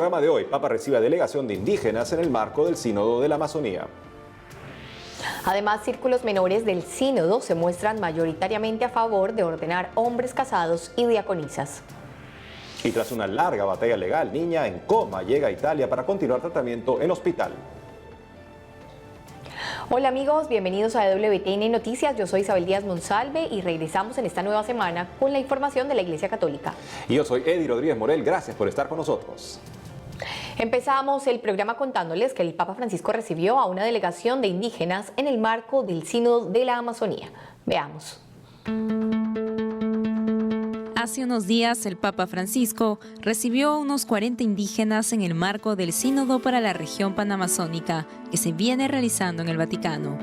programa de hoy, Papa recibe a delegación de indígenas en el marco del Sínodo de la Amazonía. Además, círculos menores del sínodo se muestran mayoritariamente a favor de ordenar hombres casados y diaconisas. Y tras una larga batalla legal, niña en coma llega a Italia para continuar tratamiento en hospital. Hola amigos, bienvenidos a WTN Noticias. Yo soy Isabel Díaz Monsalve y regresamos en esta nueva semana con la información de la Iglesia Católica. Y yo soy Eddie Rodríguez Morel, gracias por estar con nosotros. Empezamos el programa contándoles que el Papa Francisco recibió a una delegación de indígenas en el marco del Sínodo de la Amazonía. Veamos. Hace unos días, el Papa Francisco recibió a unos 40 indígenas en el marco del Sínodo para la región panamazónica, que se viene realizando en el Vaticano.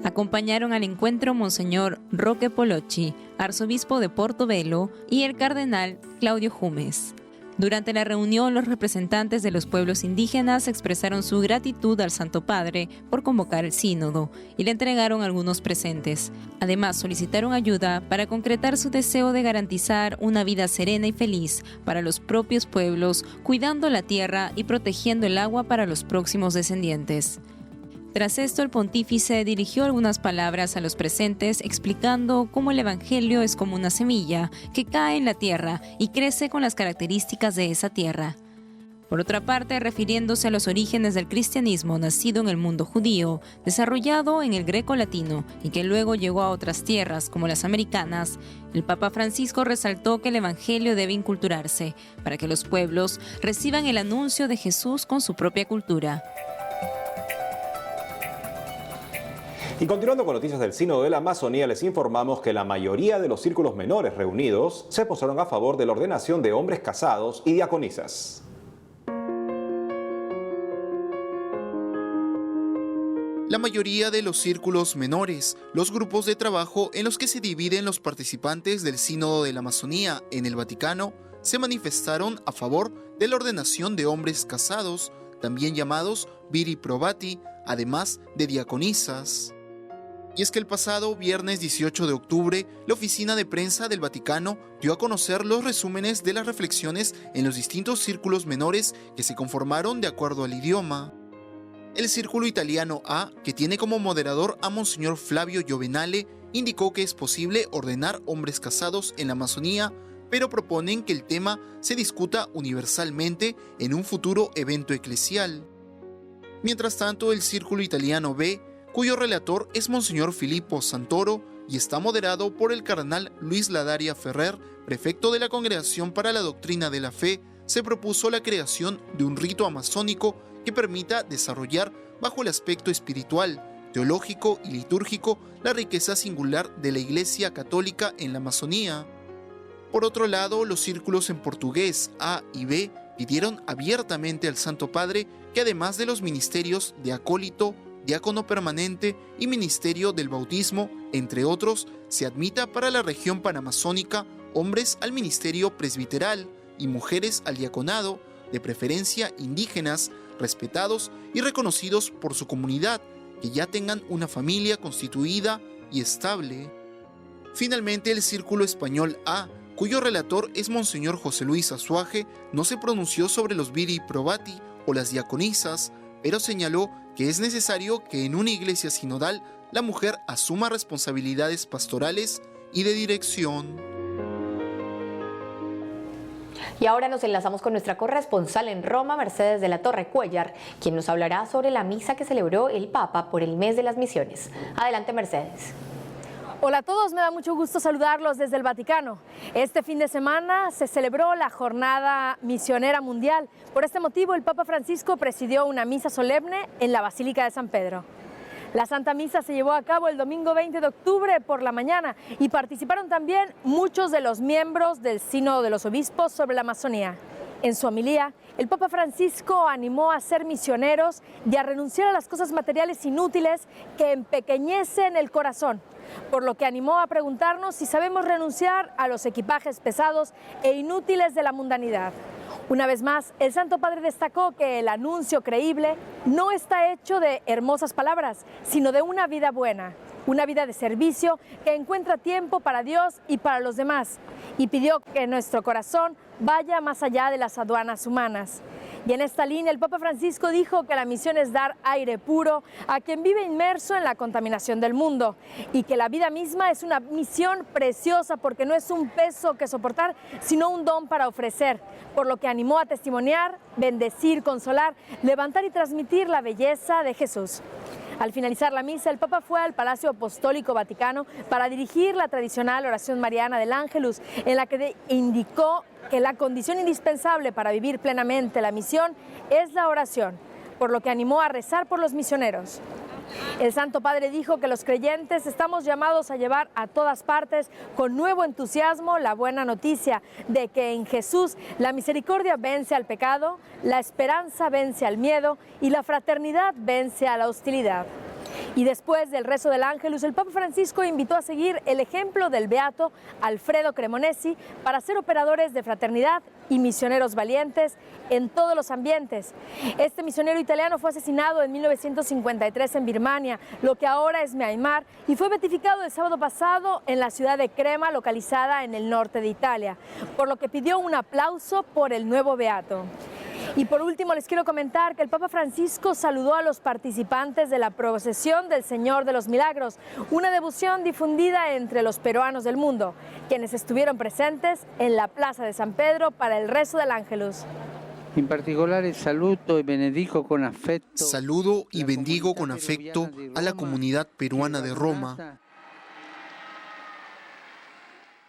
Acompañaron al encuentro Monseñor Roque Polocci, arzobispo de Portobelo, y el cardenal Claudio Jumes. Durante la reunión, los representantes de los pueblos indígenas expresaron su gratitud al Santo Padre por convocar el sínodo y le entregaron algunos presentes. Además, solicitaron ayuda para concretar su deseo de garantizar una vida serena y feliz para los propios pueblos, cuidando la tierra y protegiendo el agua para los próximos descendientes. Tras esto, el pontífice dirigió algunas palabras a los presentes explicando cómo el Evangelio es como una semilla que cae en la tierra y crece con las características de esa tierra. Por otra parte, refiriéndose a los orígenes del cristianismo nacido en el mundo judío, desarrollado en el greco-latino y que luego llegó a otras tierras como las americanas, el Papa Francisco resaltó que el Evangelio debe inculturarse para que los pueblos reciban el anuncio de Jesús con su propia cultura. Y continuando con noticias del Sínodo de la Amazonía, les informamos que la mayoría de los círculos menores reunidos se posaron a favor de la ordenación de hombres casados y diaconisas. La mayoría de los círculos menores, los grupos de trabajo en los que se dividen los participantes del Sínodo de la Amazonía en el Vaticano, se manifestaron a favor de la ordenación de hombres casados, también llamados viri probati, además de diaconisas. Y es que el pasado viernes 18 de octubre, la oficina de prensa del Vaticano dio a conocer los resúmenes de las reflexiones en los distintos círculos menores que se conformaron de acuerdo al idioma. El círculo italiano A, que tiene como moderador a Monseñor Flavio Giovenale, indicó que es posible ordenar hombres casados en la Amazonía, pero proponen que el tema se discuta universalmente en un futuro evento eclesial. Mientras tanto, el círculo italiano B, cuyo relator es Monseñor Filippo Santoro y está moderado por el cardenal Luis Ladaria Ferrer, prefecto de la Congregación para la Doctrina de la Fe, se propuso la creación de un rito amazónico que permita desarrollar bajo el aspecto espiritual, teológico y litúrgico la riqueza singular de la Iglesia Católica en la Amazonía. Por otro lado, los círculos en portugués A y B pidieron abiertamente al Santo Padre que además de los ministerios de acólito, diácono permanente y ministerio del bautismo, entre otros, se admita para la región panamazónica hombres al ministerio presbiteral y mujeres al diaconado, de preferencia indígenas, respetados y reconocidos por su comunidad, que ya tengan una familia constituida y estable. Finalmente, el círculo español A, cuyo relator es Monseñor José Luis Azuaje, no se pronunció sobre los viri probati o las diaconisas, pero señaló que es necesario que en una iglesia sinodal la mujer asuma responsabilidades pastorales y de dirección. Y ahora nos enlazamos con nuestra corresponsal en Roma, Mercedes de la Torre Cuellar, quien nos hablará sobre la misa que celebró el Papa por el mes de las misiones. Adelante, Mercedes. Hola a todos, me da mucho gusto saludarlos desde el Vaticano. Este fin de semana se celebró la Jornada Misionera Mundial. Por este motivo, el Papa Francisco presidió una misa solemne en la Basílica de San Pedro. La Santa Misa se llevó a cabo el domingo 20 de octubre por la mañana y participaron también muchos de los miembros del Sínodo de los Obispos sobre la Amazonía. En su homilía, el Papa Francisco animó a ser misioneros y a renunciar a las cosas materiales inútiles que empequeñecen el corazón, por lo que animó a preguntarnos si sabemos renunciar a los equipajes pesados e inútiles de la mundanidad. Una vez más, el Santo Padre destacó que el anuncio creíble no está hecho de hermosas palabras, sino de una vida buena, una vida de servicio que encuentra tiempo para Dios y para los demás, y pidió que nuestro corazón vaya más allá de las aduanas humanas. Y en esta línea el Papa Francisco dijo que la misión es dar aire puro a quien vive inmerso en la contaminación del mundo y que la vida misma es una misión preciosa porque no es un peso que soportar, sino un don para ofrecer, por lo que animó a testimoniar, bendecir, consolar, levantar y transmitir la belleza de Jesús. Al finalizar la misa, el Papa fue al Palacio Apostólico Vaticano para dirigir la tradicional oración mariana del Ángelus, en la que indicó que la condición indispensable para vivir plenamente la misión es la oración, por lo que animó a rezar por los misioneros. El Santo Padre dijo que los creyentes estamos llamados a llevar a todas partes con nuevo entusiasmo la buena noticia de que en Jesús la misericordia vence al pecado, la esperanza vence al miedo y la fraternidad vence a la hostilidad. Y después del rezo del Ángelus, el Papa Francisco invitó a seguir el ejemplo del beato Alfredo Cremonesi para ser operadores de fraternidad y misioneros valientes en todos los ambientes. Este misionero italiano fue asesinado en 1953 en Birmania, lo que ahora es Myanmar, y fue beatificado el sábado pasado en la ciudad de Crema, localizada en el norte de Italia, por lo que pidió un aplauso por el nuevo beato. Y por último les quiero comentar que el Papa Francisco saludó a los participantes de la procesión del Señor de los Milagros, una devoción difundida entre los peruanos del mundo, quienes estuvieron presentes en la Plaza de San Pedro para el rezo del Ángelus. En particular saludo y bendigo con afecto. Saludo y bendigo con afecto a la comunidad peruana de Roma,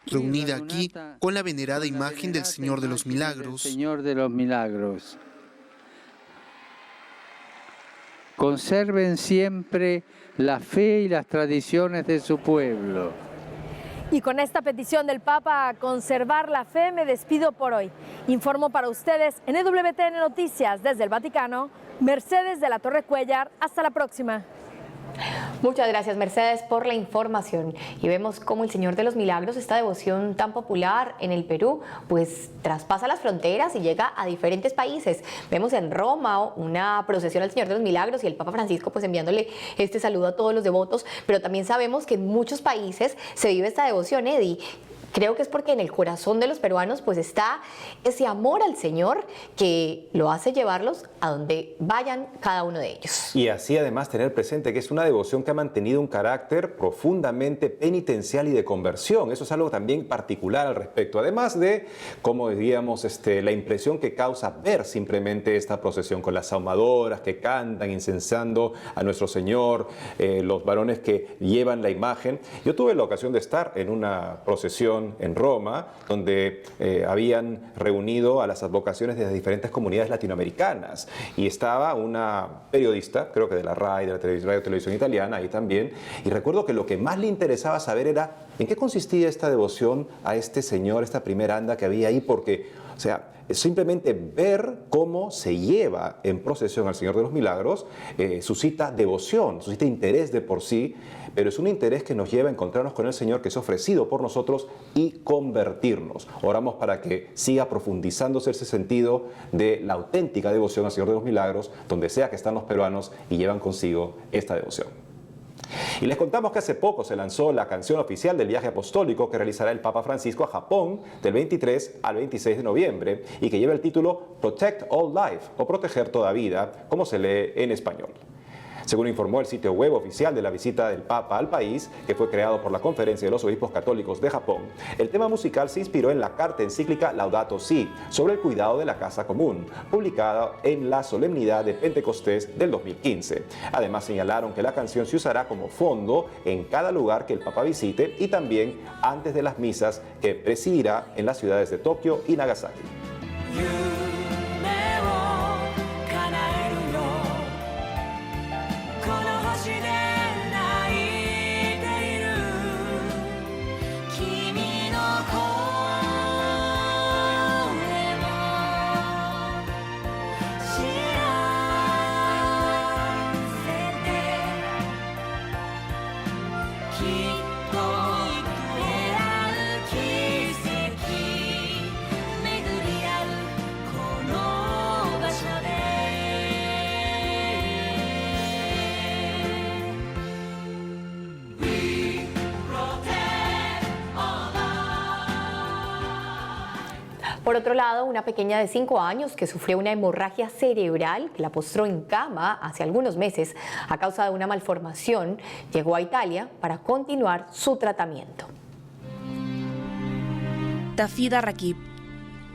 reunida aquí con la venerada imagen del Señor de los Milagros. Señor de los Milagros. Conserven siempre la fe y las tradiciones de su pueblo. Y con esta petición del Papa a conservar la fe me despido por hoy. Informo para ustedes en EWTN Noticias desde el Vaticano, Mercedes de la Torre Cuéllar. Hasta la próxima. Muchas gracias, Mercedes, por la información. Y vemos cómo el Señor de los Milagros, esta devoción tan popular en el Perú, pues traspasa las fronteras y llega a diferentes países. Vemos en Roma una procesión al Señor de los Milagros y el Papa Francisco pues enviándole este saludo a todos los devotos, pero también sabemos que en muchos países se vive esta devoción, Eddie. Creo que es porque en el corazón de los peruanos pues está ese amor al Señor que lo hace llevarlos a donde vayan cada uno de ellos. Y así además tener presente que es una devoción que ha mantenido un carácter profundamente penitencial y de conversión. Eso es algo también particular al respecto. Además de, como diríamos, la impresión que causa ver simplemente esta procesión con las ahumadoras que cantan, incensando a nuestro Señor, los varones que llevan la imagen. Yo tuve la ocasión de estar en una procesión en Roma, donde habían reunido a las advocaciones de las diferentes comunidades latinoamericanas y estaba una periodista, creo que de la RAI, de la Radio Televisión Italiana, ahí también, y recuerdo que lo que más le interesaba saber era en qué consistía esta devoción a este señor, esta primera anda que había ahí, porque, o sea, simplemente ver cómo se lleva en procesión al Señor de los Milagros suscita devoción, suscita interés de por sí, pero es un interés que nos lleva a encontrarnos con el Señor que es ofrecido por nosotros y convertirnos. Oramos para que siga profundizándose ese sentido de la auténtica devoción al Señor de los Milagros, donde sea que están los peruanos y llevan consigo esta devoción. Y les contamos que hace poco se lanzó la canción oficial del viaje apostólico que realizará el Papa Francisco a Japón del 23 al 26 de noviembre y que lleva el título Protect All Life o Proteger Toda Vida, como se lee en español. Según informó el sitio web oficial de la visita del Papa al país, que fue creado por la Conferencia de los Obispos Católicos de Japón, el tema musical se inspiró en la carta encíclica Laudato Si, sobre el cuidado de la casa común, publicada en la solemnidad de Pentecostés del 2015. Además señalaron que la canción se usará como fondo en cada lugar que el Papa visite y también antes de las misas que presidirá en las ciudades de Tokio y Nagasaki. otro lado, una pequeña de 5 años que sufrió una hemorragia cerebral que la postró en cama hace algunos meses a causa de una malformación, llegó a Italia para continuar su tratamiento. Tafida Rakib,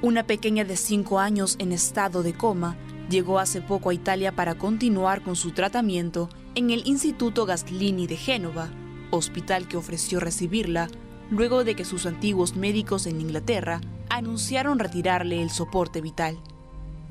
una pequeña de 5 años en estado de coma, llegó hace poco a Italia para continuar con su tratamiento en el Instituto Gaslini de Génova, hospital que ofreció recibirla luego de que sus antiguos médicos en Inglaterra anunciaron retirarle el soporte vital.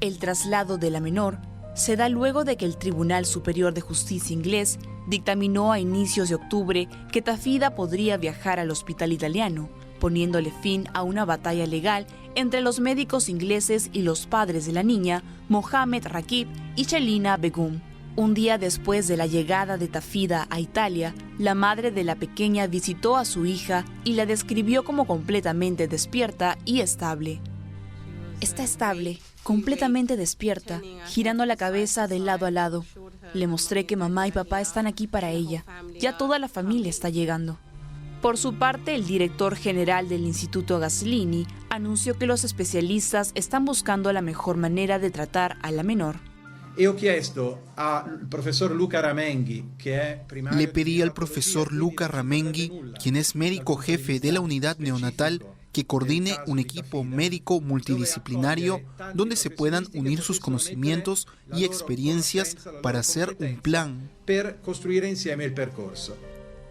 El traslado de la menor se da luego de que el Tribunal Superior de Justicia inglés dictaminó a inicios de octubre que Tafida podría viajar al hospital italiano, poniéndole fin a una batalla legal entre los médicos ingleses y los padres de la niña, Mohamed Rakib y Chelina Begum. Un día después de la llegada de Tafida a Italia, la madre de la pequeña visitó a su hija y la describió como completamente despierta y estable. Está estable, completamente despierta, girando la cabeza de lado a lado. Le mostré que mamá y papá están aquí para ella. Ya toda la familia está llegando. Por su parte, el director general del Instituto Gaslini anunció que los especialistas están buscando la mejor manera de tratar a la menor. Le pedí al profesor Luca Ramenghi, quien es médico jefe de la unidad neonatal, que coordine un equipo médico multidisciplinario donde se puedan unir sus conocimientos y experiencias para hacer un plan.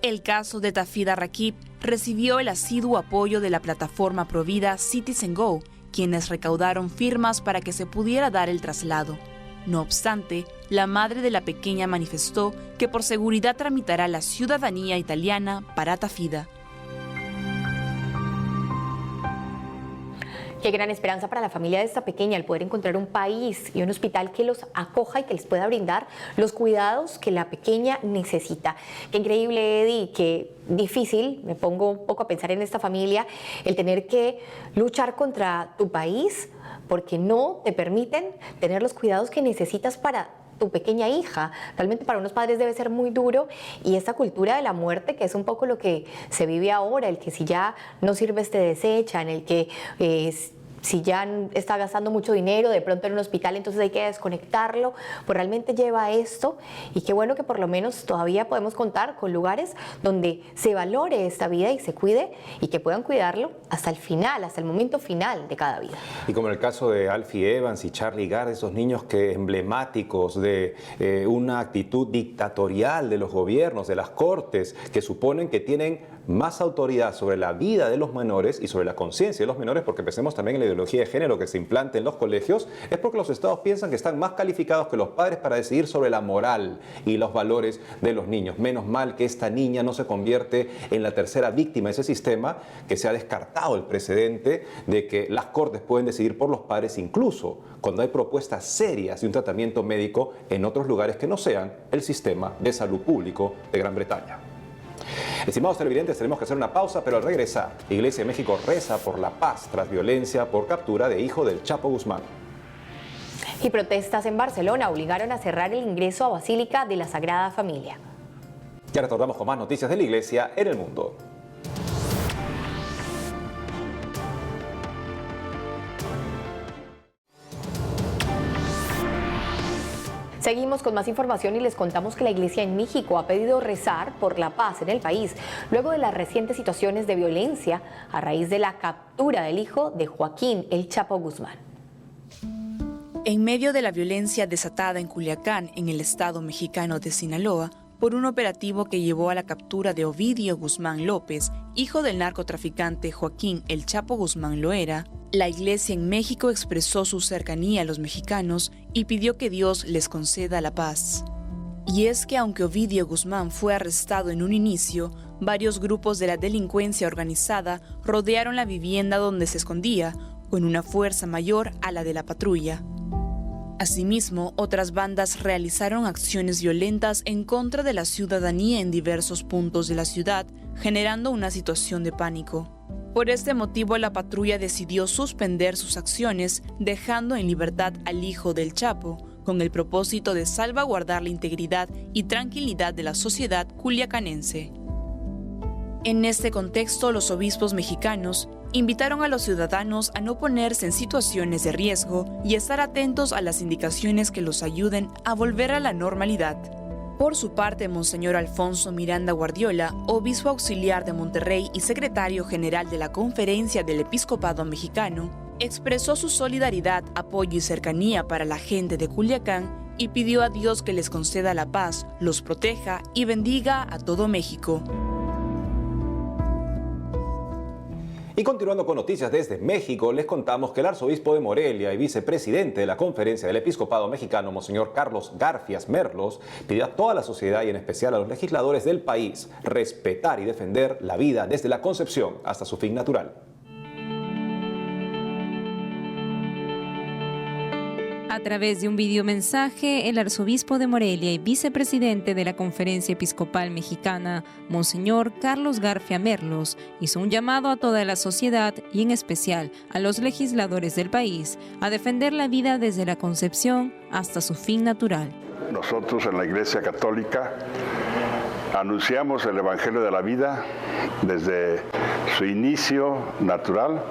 El caso de Tafida Rakib recibió el asiduo apoyo de la plataforma provida Citizen Go, quienes recaudaron firmas para que se pudiera dar el traslado. No obstante, la madre de la pequeña manifestó que por seguridad tramitará la ciudadanía italiana para Tafida. Qué gran esperanza para la familia de esta pequeña el poder encontrar un país y un hospital que los acoja y que les pueda brindar los cuidados que la pequeña necesita. Qué increíble, Eddie, qué difícil, me pongo un poco a pensar en esta familia, el tener que luchar contra tu país porque no te permiten tener los cuidados que necesitas para tu pequeña hija. Realmente para unos padres debe ser muy duro, y esta cultura de la muerte, que es un poco lo que se vive ahora, el que si ya no sirves te desechan, el que si ya está gastando mucho dinero de pronto en un hospital, entonces hay que desconectarlo, pues realmente lleva a esto. Y qué bueno que por lo menos todavía podemos contar con lugares donde se valore esta vida y se cuide, y que puedan cuidarlo hasta el final, hasta el momento final de cada vida. Y como en el caso de Alfie Evans y Charlie Gard, esos niños que emblemáticos de una actitud dictatorial de los gobiernos, de las cortes, que suponen que tienen más autoridad sobre la vida de los menores y sobre la conciencia de los menores, porque pensemos también en la ideología de género que se implanta en los colegios, es porque los estados piensan que están más calificados que los padres para decidir sobre la moral y los valores de los niños. Menos mal que esta niña no se convierte en la tercera víctima de ese sistema, que se ha descartado el precedente de que las cortes pueden decidir por los padres, incluso cuando hay propuestas serias de un tratamiento médico en otros lugares que no sean el sistema de salud público de Gran Bretaña. Estimados televidentes, tenemos que hacer una pausa, pero al regresar, Iglesia de México reza por la paz tras violencia por captura de hijo del Chapo Guzmán. Y protestas en Barcelona obligaron a cerrar el ingreso a Basílica de la Sagrada Familia. Ya retornamos con más noticias de la Iglesia en el mundo. Seguimos con más información y les contamos que la Iglesia en México ha pedido rezar por la paz en el país luego de las recientes situaciones de violencia a raíz de la captura del hijo de Joaquín el Chapo Guzmán. En medio de la violencia desatada en Culiacán, en el estado mexicano de Sinaloa, por un operativo que llevó a la captura de Ovidio Guzmán López, hijo del narcotraficante Joaquín el Chapo Guzmán Loera, la Iglesia en México expresó su cercanía a los mexicanos y pidió que Dios les conceda la paz. Y es que aunque Ovidio Guzmán fue arrestado en un inicio, varios grupos de la delincuencia organizada rodearon la vivienda donde se escondía, con una fuerza mayor a la de la patrulla. Asimismo, otras bandas realizaron acciones violentas en contra de la ciudadanía en diversos puntos de la ciudad, generando una situación de pánico. Por este motivo, la patrulla decidió suspender sus acciones, dejando en libertad al hijo del Chapo, con el propósito de salvaguardar la integridad y tranquilidad de la sociedad culiacanense. En este contexto, los obispos mexicanos invitaron a los ciudadanos a no ponerse en situaciones de riesgo y estar atentos a las indicaciones que los ayuden a volver a la normalidad. Por su parte, Monseñor Alfonso Miranda Guardiola, obispo auxiliar de Monterrey y secretario general de la Conferencia del Episcopado Mexicano, expresó su solidaridad, apoyo y cercanía para la gente de Culiacán y pidió a Dios que les conceda la paz, los proteja y bendiga a todo México. Y continuando con noticias desde México, les contamos que el arzobispo de Morelia y vicepresidente de la Conferencia del Episcopado Mexicano, Monseñor Carlos Garfias Merlos, pidió a toda la sociedad y en especial a los legisladores del país respetar y defender la vida desde la concepción hasta su fin natural. A través de un videomensaje, el arzobispo de Morelia y vicepresidente de la Conferencia Episcopal Mexicana, Monseñor Carlos Garfia Merlos, hizo un llamado a toda la sociedad y en especial a los legisladores del país a defender la vida desde la concepción hasta su fin natural. Nosotros en la Iglesia Católica anunciamos el Evangelio de la vida desde su inicio natural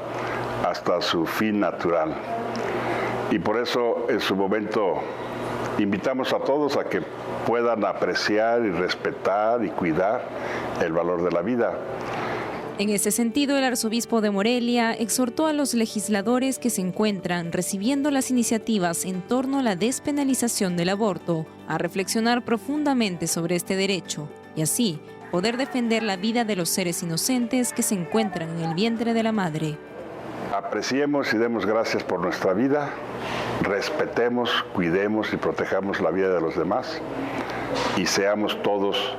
hasta su fin natural. Y por eso en su momento invitamos a todos a que puedan apreciar y respetar y cuidar el valor de la vida. En ese sentido, el arzobispo de Morelia exhortó a los legisladores que se encuentran recibiendo las iniciativas en torno a la despenalización del aborto a reflexionar profundamente sobre este derecho y así poder defender la vida de los seres inocentes que se encuentran en el vientre de la madre. Apreciemos y demos gracias por nuestra vida, respetemos, cuidemos y protejamos la vida de los demás y seamos todos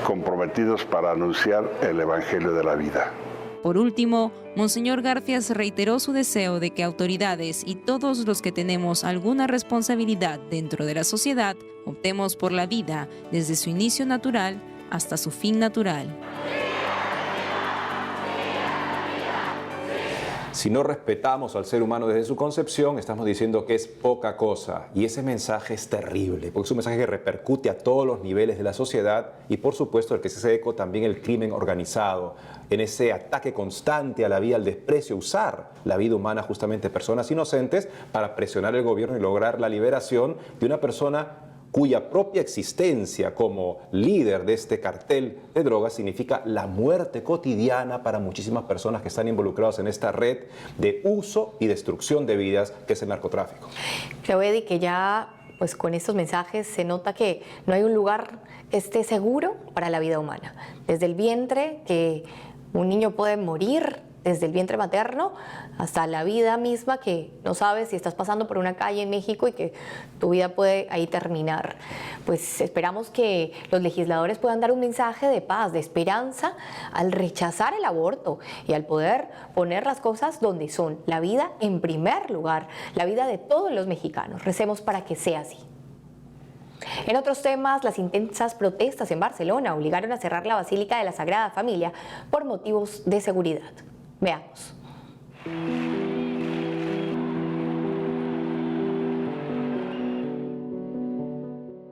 comprometidos para anunciar el Evangelio de la vida. Por último, Monseñor Garfias reiteró su deseo de que autoridades y todos los que tenemos alguna responsabilidad dentro de la sociedad optemos por la vida desde su inicio natural hasta su fin natural. Si no respetamos al ser humano desde su concepción, estamos diciendo que es poca cosa. Y ese mensaje es terrible, porque es un mensaje que repercute a todos los niveles de la sociedad y, por supuesto, el que se hace eco también el crimen organizado, en ese ataque constante a la vida, al desprecio, usar la vida humana, justamente personas inocentes, para presionar al gobierno y lograr la liberación de una persona cuya propia existencia como líder de este cartel de drogas significa la muerte cotidiana para muchísimas personas que están involucradas en esta red de uso y destrucción de vidas que es el narcotráfico. Creo, Eddie, que ya pues con estos mensajes se nota que no hay un lugar que esté seguro para la vida humana. Desde el vientre, que un niño puede morir, desde el vientre materno hasta la vida misma, que no sabes si estás pasando por una calle en México y que tu vida puede ahí terminar. Pues esperamos que los legisladores puedan dar un mensaje de paz, de esperanza, al rechazar el aborto y al poder poner las cosas donde son, la vida en primer lugar, la vida de todos los mexicanos. Recemos para que sea así. En otros temas, las intensas protestas en Barcelona obligaron a cerrar la Basílica de la Sagrada Familia por motivos de seguridad. Veamos.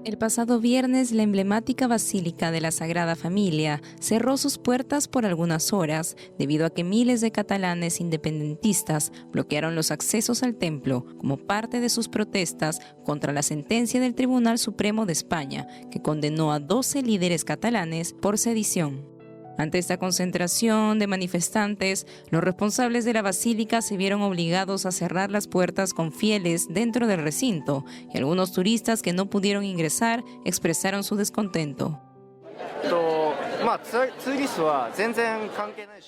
El pasado viernes, la emblemática Basílica de la Sagrada Familia cerró sus puertas por algunas horas debido a que miles de catalanes independentistas bloquearon los accesos al templo como parte de sus protestas contra la sentencia del Tribunal Supremo de España, que condenó a 12 líderes catalanes por sedición. Ante esta concentración de manifestantes, los responsables de la basílica se vieron obligados a cerrar las puertas con fieles dentro del recinto y algunos turistas que no pudieron ingresar expresaron su descontento.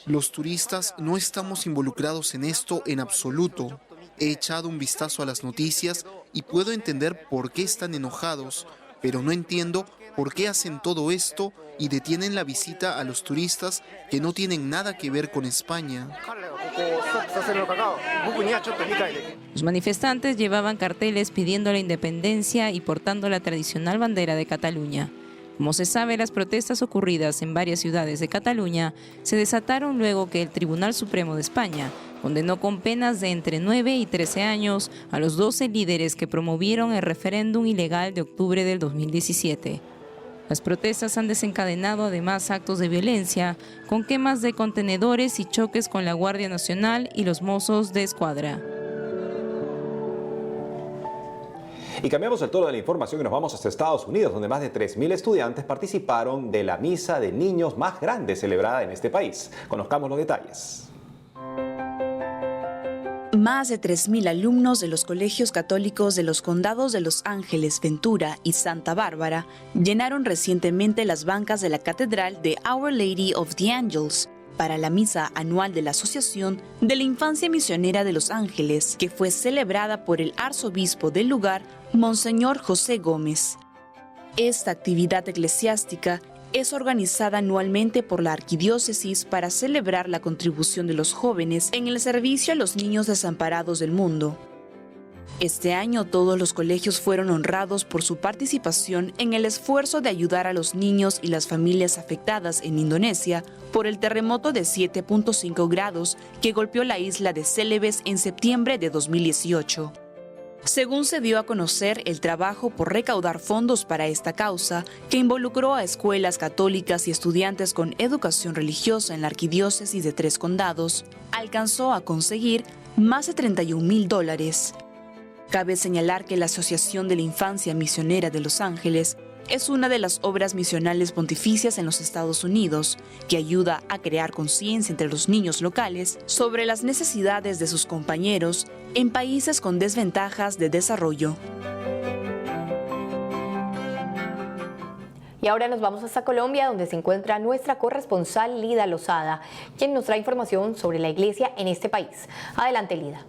Los turistas no estamos involucrados en esto en absoluto. He echado un vistazo a las noticias y puedo entender por qué están enojados, pero no entiendo por qué hacen todo esto y detienen la visita a los turistas que no tienen nada que ver con España. Los manifestantes llevaban carteles pidiendo la independencia y portando la tradicional bandera de Cataluña. Como se sabe, las protestas ocurridas en varias ciudades de Cataluña se desataron luego que el Tribunal Supremo de España condenó con penas de entre 9 y 13 años a los 12 líderes que promovieron el referéndum ilegal de octubre del 2017. Las protestas han desencadenado además actos de violencia, con quemas de contenedores y choques con la Guardia Nacional y los mozos de escuadra. Y cambiamos el tono de la información y nos vamos hasta Estados Unidos, donde más de 3.000 estudiantes participaron de la misa de niños más grande celebrada en este país. Conozcamos los detalles. Más de 3.000 alumnos de los colegios católicos de los condados de Los Ángeles, Ventura y Santa Bárbara llenaron recientemente las bancas de la Catedral de Our Lady of the Angels para la misa anual de la Asociación de la Infancia Misionera de Los Ángeles, que fue celebrada por el arzobispo del lugar, Monseñor José Gómez. Esta actividad eclesiástica es organizada anualmente por la Arquidiócesis para celebrar la contribución de los jóvenes en el servicio a los niños desamparados del mundo. Este año todos los colegios fueron honrados por su participación en el esfuerzo de ayudar a los niños y las familias afectadas en Indonesia por el terremoto de 7.5 grados que golpeó la isla de Celebes en septiembre de 2018. Según se dio a conocer, el trabajo por recaudar fondos para esta causa, que involucró a escuelas católicas y estudiantes con educación religiosa en la arquidiócesis de 3 condados, alcanzó a conseguir más de $31,000. Cabe señalar que la Asociación de la Infancia Misionera de Los Ángeles es una de las obras misionales pontificias en los Estados Unidos, que ayuda a crear conciencia entre los niños locales sobre las necesidades de sus compañeros en países con desventajas de desarrollo. Y ahora nos vamos hasta Colombia, donde se encuentra nuestra corresponsal Lida Lozada, quien nos trae información sobre la iglesia en este país. Adelante, Lida.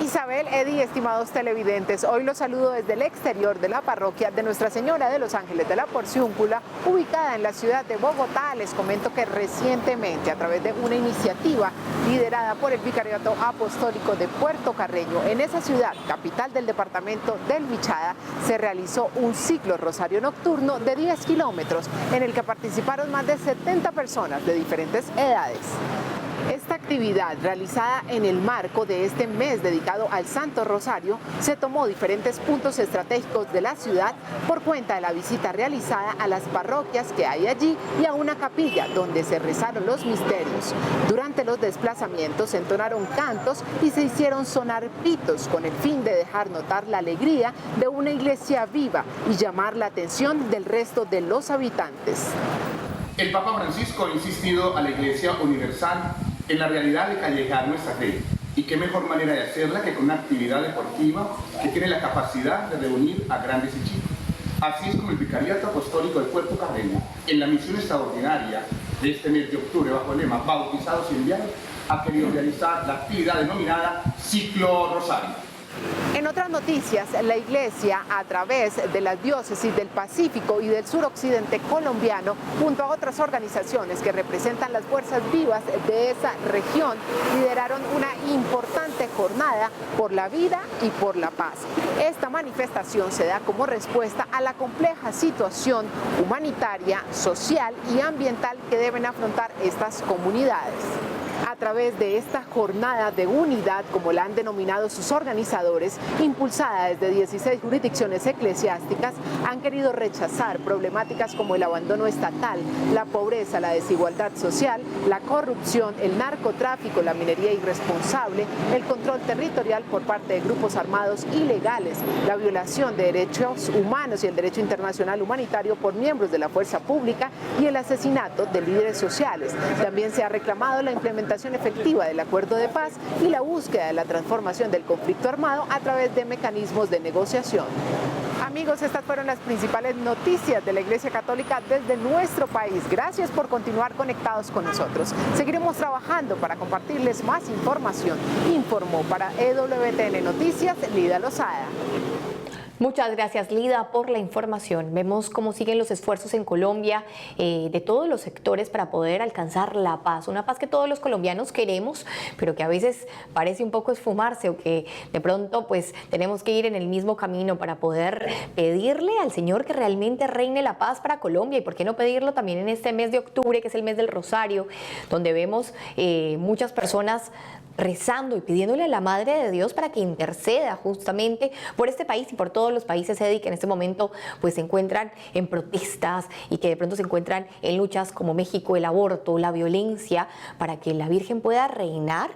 Isabel, Eddie, estimados televidentes, hoy los saludo desde el exterior de la parroquia de Nuestra Señora de los Ángeles de la Porciúncula, ubicada en la ciudad de Bogotá. Les comento que recientemente, a través de una iniciativa liderada por el Vicariato Apostólico de Puerto Carreño, en esa ciudad, capital del departamento del Vichada, se realizó un ciclo rosario nocturno de 10 kilómetros, en el que participaron más de 70 personas de diferentes edades. Esta actividad, realizada en el marco de este mes dedicado al Santo Rosario, se tomó diferentes puntos estratégicos de la ciudad por cuenta de la visita realizada a las parroquias que hay allí y a una capilla donde se rezaron los misterios. Durante los desplazamientos se entonaron cantos y se hicieron sonar pitos con el fin de dejar notar la alegría de una iglesia viva y llamar la atención del resto de los habitantes. El Papa Francisco ha insistido a la Iglesia Universal en la realidad de callejar nuestra fe. Y qué mejor manera de hacerla que con una actividad deportiva que tiene la capacidad de reunir a grandes y chicos. Así es como el Vicariato Apostólico de Puerto Carreño, en la misión extraordinaria de este mes de octubre, bajo el lema Bautizados y Enviados, ha querido realizar la actividad denominada Ciclo Rosario. En otras noticias, la Iglesia, a través de las diócesis del Pacífico y del suroccidente colombiano, junto a otras organizaciones que representan las fuerzas vivas de esa región, lideraron una importante jornada por la vida y por la paz. Esta manifestación se da como respuesta a la compleja situación humanitaria, social y ambiental que deben afrontar estas comunidades. A través de esta jornada de unidad, como la han denominado sus organizadores, impulsada desde 16 jurisdicciones eclesiásticas, han querido rechazar problemáticas como el abandono estatal, la pobreza, la desigualdad social, la corrupción, el narcotráfico, la minería irresponsable, el control territorial por parte de grupos armados ilegales, la violación de derechos humanos y el derecho internacional humanitario por miembros de la fuerza pública y el asesinato de líderes sociales. También se ha reclamado la implementación efectiva del acuerdo de paz y la búsqueda de la transformación del conflicto armado a través de mecanismos de negociación. Amigos, estas fueron las principales noticias de la Iglesia Católica desde nuestro país. Gracias por continuar conectados con nosotros. Seguiremos trabajando para compartirles más información. Informó para EWTN Noticias, Lida Lozada. Muchas gracias, Lida, por la información. Vemos cómo siguen los esfuerzos en Colombia de todos los sectores para poder alcanzar la paz. Una paz que todos los colombianos queremos, pero que a veces parece un poco esfumarse o que de pronto pues tenemos que ir en el mismo camino para poder pedirle al Señor que realmente reine la paz para Colombia. Y por qué no pedirlo también en este mes de octubre, que es el mes del Rosario, donde vemos muchas personas rezando y pidiéndole a la Madre de Dios para que interceda justamente por este país y por todos los países, Eddie, que en este momento pues se encuentran en protestas y que de pronto se encuentran en luchas como México, el aborto, la violencia, para que la Virgen pueda reinar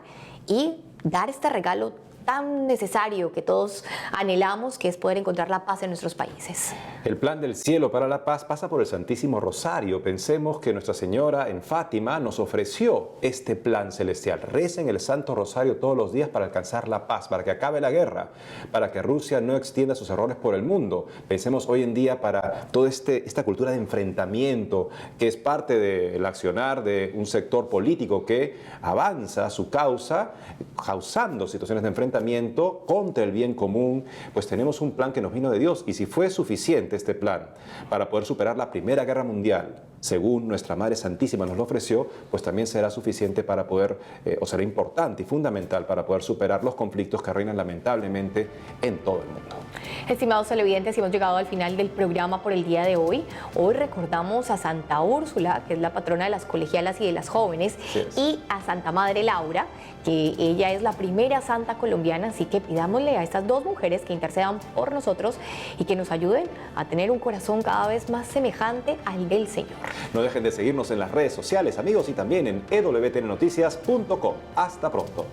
y dar este regalo tan necesario que todos anhelamos, que es poder encontrar la paz en nuestros países. El plan del cielo para la paz pasa por el Santísimo Rosario. Pensemos que Nuestra Señora en Fátima nos ofreció este plan celestial. Recen el Santo Rosario todos los días para alcanzar la paz, para que acabe la guerra, para que Rusia no extienda sus errores por el mundo. Pensemos hoy en día para toda esta cultura de enfrentamiento que es parte del accionar de un sector político que avanza su causa, causando situaciones de enfrentamiento contra el bien común. Pues tenemos un plan que nos vino de Dios, y si fue suficiente este plan para poder superar la Primera Guerra Mundial, según nuestra Madre Santísima nos lo ofreció, pues también será suficiente para poder, o será importante y fundamental para poder superar los conflictos que reinan lamentablemente en todo el mundo. Estimados televidentes, hemos llegado al final del programa por el día de hoy. Hoy recordamos a Santa Úrsula, que es la patrona de las colegialas y de las jóvenes, y a Santa Madre Laura, que ella es la primera santa colombiana, así que pidámosle a estas dos mujeres que intercedan por nosotros y que nos ayuden a tener un corazón cada vez más semejante al del Señor. No dejen de seguirnos en las redes sociales, amigos, y también en ewtnnoticias.com. Hasta pronto.